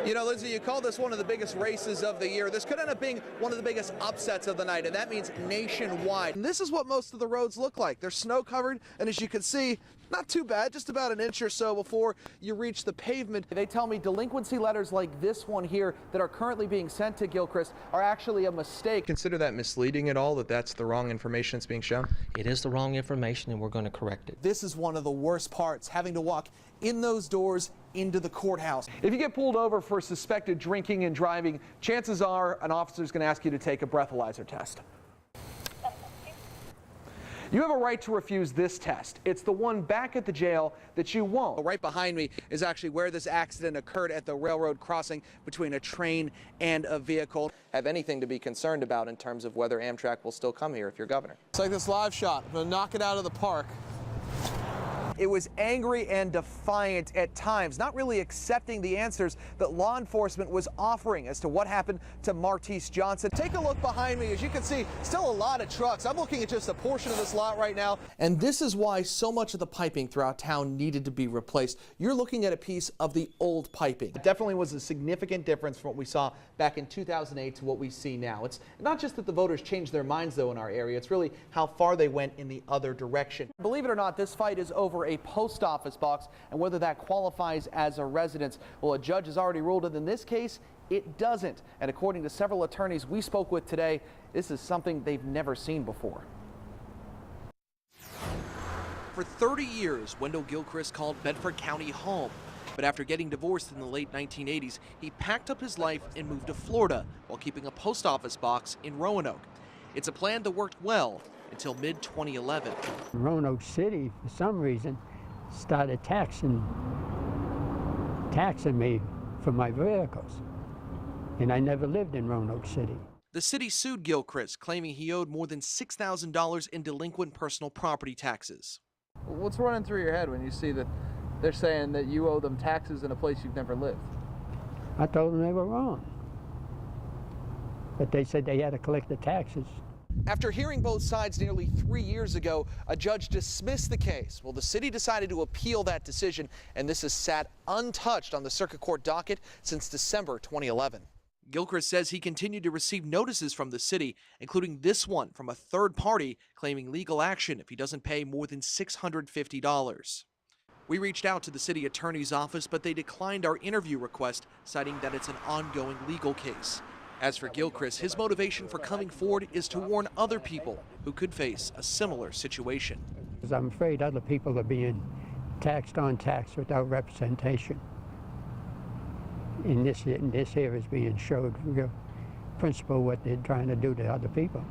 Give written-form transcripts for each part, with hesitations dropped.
You know, Lindsay, you call this one of the biggest races of the year. This could end up being one of the biggest upsets of the night, and that means nationwide. And this is what most of the roads look like. They're snow covered, and as you can see, not too bad, just about an inch or so before you reach the pavement. They tell me delinquency letters like this one here that are currently being sent to Gilchrist are actually a mistake. Consider that misleading at all, that that's the wrong information that's being shown? It is the wrong information, and we're going to correct it. This is one of the worst parts, having to walk in those doors into the courthouse. If you get pulled over for suspected drinking and driving, chances are an officer is going to ask you to take a breathalyzer test. You have a right to refuse this test. It's the one back at the jail that you won't. Right behind me is actually where this accident occurred at the railroad crossing between a train and a vehicle. Have anything to be concerned about in terms of whether Amtrak will still come here if you're governor? It's like this live shot. I'm going to knock it out of the park. It was angry and defiant at times, not really accepting the answers that law enforcement was offering as to what happened to Martise Johnson. Take a look behind me. As you can see, still a lot of trucks. I'm looking at just a portion of this lot right now. And this is why so much of the piping throughout town needed to be replaced. You're looking at a piece of the old piping. It definitely was a significant difference from what we saw back in 2008 to what we see now. It's not just that the voters changed their minds, though, in our area. It's really how far they went in the other direction. Believe it or not, this fight is over a post office box and whether that qualifies as a residence. Well, a judge has already ruled it. In this case, it doesn't. And according to several attorneys we spoke with today, this is something they've never seen before. For 30 years, Wendell Gilchrist called Bedford County home. But after getting divorced in the late 1980s, he packed up his life and moved to Florida while keeping a post office box in Roanoke. It's a plan that worked well until mid-2011. Roanoke City, for some reason, started taxing me for my vehicles, and I never lived in Roanoke City. The city sued Gilchrist, claiming he owed more than $6,000 in delinquent personal property taxes. What's running through your head when you see that they're saying that you owe them taxes in a place you've never lived? I told them they were wrong, but they said they had to collect the taxes. After hearing both sides nearly 3 years ago, a judge dismissed the case. Well, the city decided to appeal that decision, and this has sat untouched on the circuit court docket since December 2011. Gilchrist says he continued to receive notices from the city, including this one from a third party claiming legal action if he doesn't pay more than $650. We reached out to the city attorney's office, but they declined our interview request, citing that it's an ongoing legal case. As for Gilchrist, his motivation for coming forward is to warn other people who could face a similar situation. I'm afraid other people are being taxed on tax without representation. And this here is being showed real principle what they're trying to do to other people.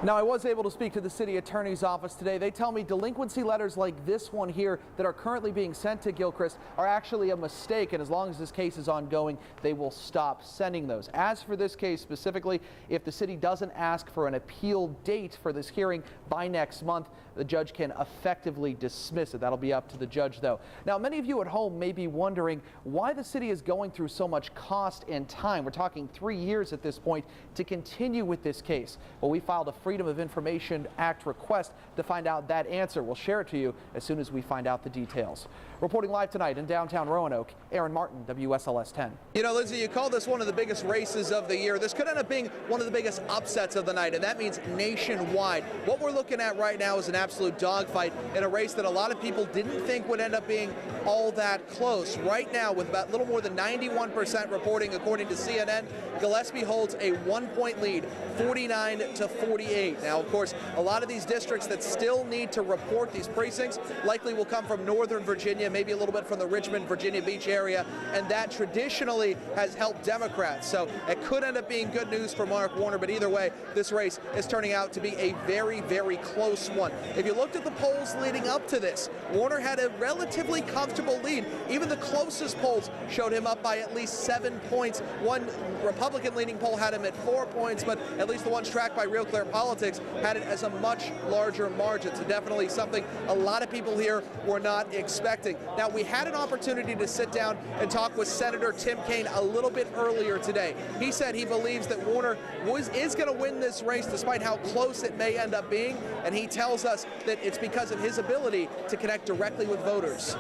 Now, I was able to speak to the city attorney's office today. They tell me delinquency letters like this one here that are currently being sent to Gilchrist are actually a mistake, and as long as this case is ongoing, they will stop sending those. As for this case specifically, if the city doesn't ask for an appeal date for this hearing by next month, the judge can effectively dismiss it. That'll be up to the judge, though. Now, many of you at home may be wondering why the city is going through so much cost and time. We're talking 3 years at this point to continue with this case. Well, we filed a Freedom of Information Act request to find out that answer. We'll share it to you as soon as we find out the details. Reporting live tonight in downtown Roanoke, Aaron Martin, WSLS 10. You know, Lindsay, you call this one of the biggest races of the year. This could end up being one of the biggest upsets of the night, and that means nationwide. What we're looking at right now is an absolute dogfight in a race that a lot of people didn't think would end up being all that close. Right now, with about a little more than 91% reporting, according to CNN, Gillespie holds a 1-point lead, 49-48. Now, of course, a lot of these districts that still need to report these precincts likely will come from Northern Virginia, maybe a little bit from the Richmond, Virginia Beach area, and that traditionally has helped Democrats. So it could end up being good news for Mark Warner, but either way, this race is turning out to be a very, very close one. If you looked at the polls leading up to this, Warner had a relatively comfortable lead. Even the closest polls showed him up by at least 7 points. One Republican-leaning poll had him at 4 points, but at least the ones tracked by Real Clear Politics had it as a much larger margin. So definitely something a lot of people here were not expecting. Now, we had an opportunity to sit down and talk with Senator Tim Kaine a little bit earlier today. He said he believes that Warner is going to win this race despite how close it may end up being, and he tells us that it's because of his ability to connect directly with voters.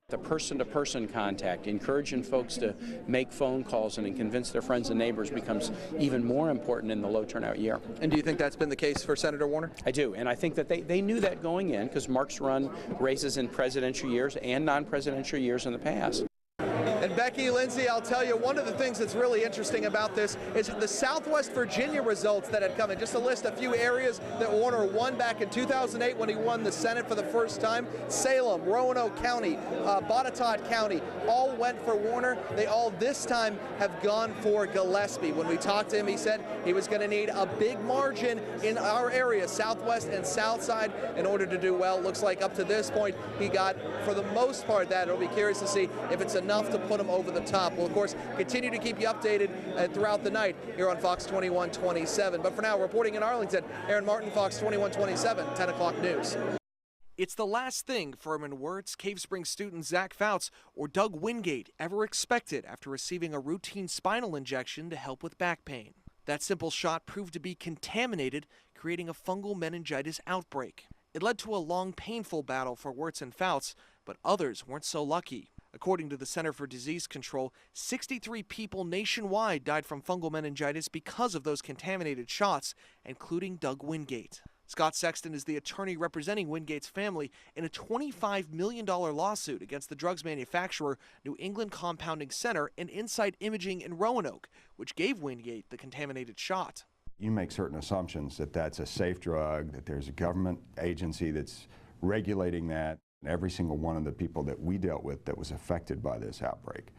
The person-to-person contact, encouraging folks to make phone calls and convince their friends and neighbors becomes even more important in the low turnout year. And do you think that's been the case for Senator Warner? I do, and I think that they knew that going in because Mark's run races in presidential years and non-presidential years in the past. And Becky, Lindsay, I'll tell you, one of the things that's really interesting about this is the Southwest Virginia results that had come in. Just to list a few areas that Warner won back in 2008 when he won the Senate for the first time. Salem, Roanoke County, Botetourt County, all went for Warner. They all this time have gone for Gillespie. When we talked to him, he said he was going to need a big margin in our area, Southwest and South Side, in order to do well. Looks like up to this point, he got, for the most part, that. It'll be curious to see if it's enough to put him over the top. We'll, of course, continue to keep you updated throughout the night here on Fox 2127. But for now, reporting in Arlington, Aaron Martin, Fox 2127, 10 o'clock news. It's the last thing Furman Wirtz, Cave Springs student Zach Fouts, or Doug Wingate ever expected after receiving a routine spinal injection to help with back pain. That simple shot proved to be contaminated, creating a fungal meningitis outbreak. It led to a long, painful battle for Wirtz and Fouts, but others weren't so lucky. According to the Center for Disease Control, 63 people nationwide died from fungal meningitis because of those contaminated shots, including Doug Wingate. Scott Sexton is the attorney representing Wingate's family in a $25 million lawsuit against the drugs manufacturer New England Compounding Center and Insight Imaging in Roanoke, which gave Wingate the contaminated shot. You make certain assumptions that that's a safe drug, that there's a government agency that's regulating that. Every single one of the people that we dealt with that was affected by this outbreak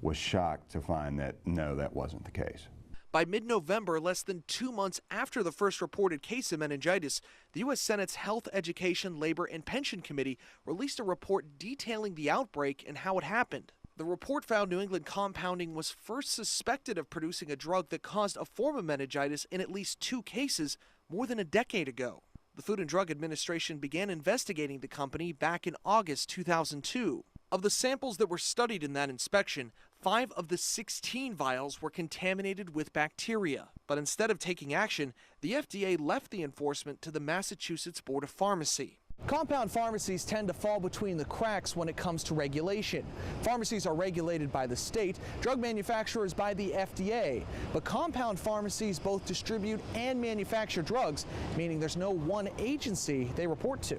was shocked to find that, no, that wasn't the case. By mid-November, less than 2 months after the first reported case of meningitis, the U.S. Senate's Health, Education, Labor, and Pension Committee released a report detailing the outbreak and how it happened. The report found New England Compounding was first suspected of producing a drug that caused a form of meningitis in at least 2 cases more than a decade ago. The Food and Drug Administration began investigating the company back in August 2002. Of the samples that were studied in that inspection, 5 of the 16 vials were contaminated with bacteria. But instead of taking action, the FDA left the enforcement to the Massachusetts Board of Pharmacy. Compound pharmacies tend to fall between the cracks when it comes to regulation. Pharmacies are regulated by the state, drug manufacturers by the FDA. But compound pharmacies both distribute and manufacture drugs, meaning there's no one agency they report to.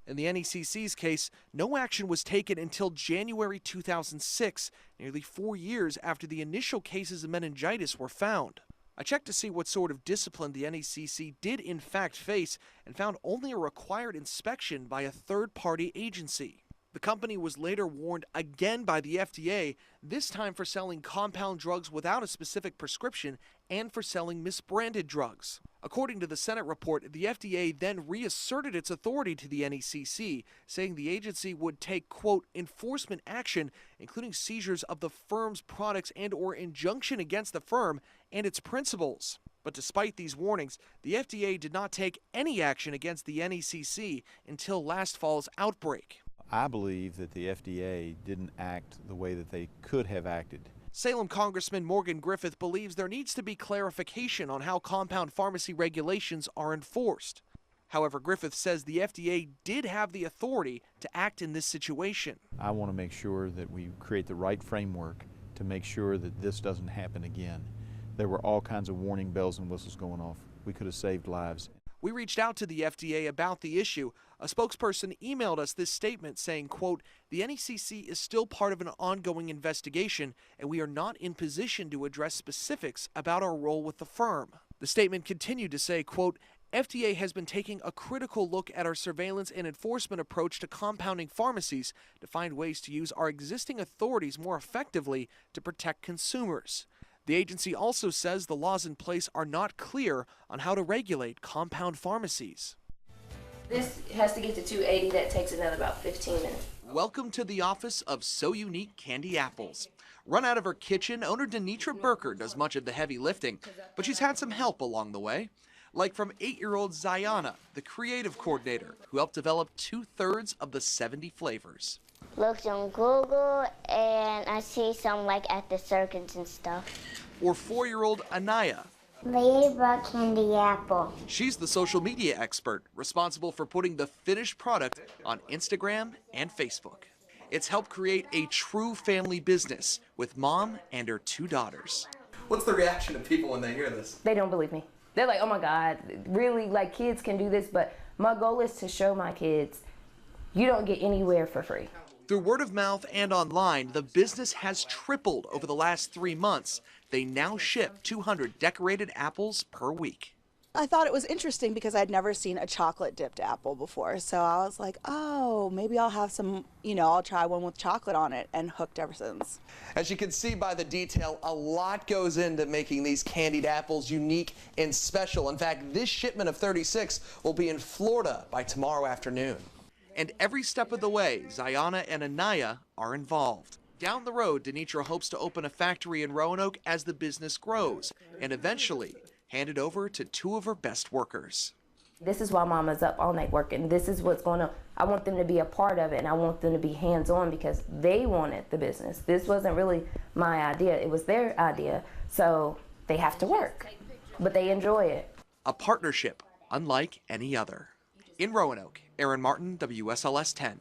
In the NECC's case, no action was taken until January 2006, nearly 4 years after the initial cases of meningitis were found. I checked to see what sort of discipline the NECC did in fact face and found only a required inspection by a third-party agency. The company was later warned again by the FDA, this time for selling compound drugs without a specific prescription and for selling misbranded drugs. According to the Senate report, the FDA then reasserted its authority to the NECC, saying the agency would take, quote, enforcement action, including seizures of the firm's products and/or injunction against the firm and its principals. But despite these warnings, the FDA did not take any action against the NECC until last fall's outbreak. I believe that the FDA didn't act the way that they could have acted. Salem Congressman Morgan Griffith believes there needs to be clarification on how compound pharmacy regulations are enforced. However, Griffith says the FDA did have the authority to act in this situation. I want to make sure that we create the right framework to make sure that this doesn't happen again. There were all kinds of warning bells and whistles going off. We could have saved lives. We reached out to the FDA about the issue. A spokesperson emailed us this statement saying, quote, the NECC is still part of an ongoing investigation and we are not in position to address specifics about our role with the firm. The statement continued to say, quote, FDA has been taking a critical look at our surveillance and enforcement approach to compounding pharmacies to find ways to use our existing authorities more effectively to protect consumers. The agency also says the laws in place are not clear on how to regulate compound pharmacies. This has to get to 280. That takes another about 15 minutes. Welcome to the office of So Unique Candy Apples. Run out of her kitchen, owner Denitra Burker does much of the heavy lifting, but she's had some help along the way. Like from 8-year-old Zayana, the creative coordinator, who helped develop 2/3 of the 70 flavors. Looked on Google and I see some like at the circuits and stuff. Or 4-year-old Anaya. Libra candy apple. She's the social media expert responsible for putting the finished product on Instagram and Facebook. It's helped create a true family business with Mom and her 2 daughters. What's the reaction of people when they hear this? They don't believe me. They're like, oh my God, really, like kids can do this, but my goal is to show my kids you don't get anywhere for free. Through word of mouth and online, the business has tripled over the last 3 months. They now ship 200 decorated apples per week. I thought it was interesting because I'd never seen a chocolate dipped apple before. So I was like, oh, maybe I'll have some, I'll try one with chocolate on it, and hooked ever since. As you can see by the detail, a lot goes into making these candied apples unique and special. In fact, this shipment of 36 will be in Florida by tomorrow afternoon. And every step of the way, Zayana and Anaya are involved. Down the road, Denitra hopes to open a factory in Roanoke as the business grows and eventually hand it over to 2 of her best workers. This is why Mama's up all night working. This is what's going on. I want them to be a part of it, and I want them to be hands-on because they wanted the business. This wasn't really my idea. It was their idea. So they have to work, but they enjoy it. A partnership unlike any other. In Roanoke, Aaron Martin, WSLS 10.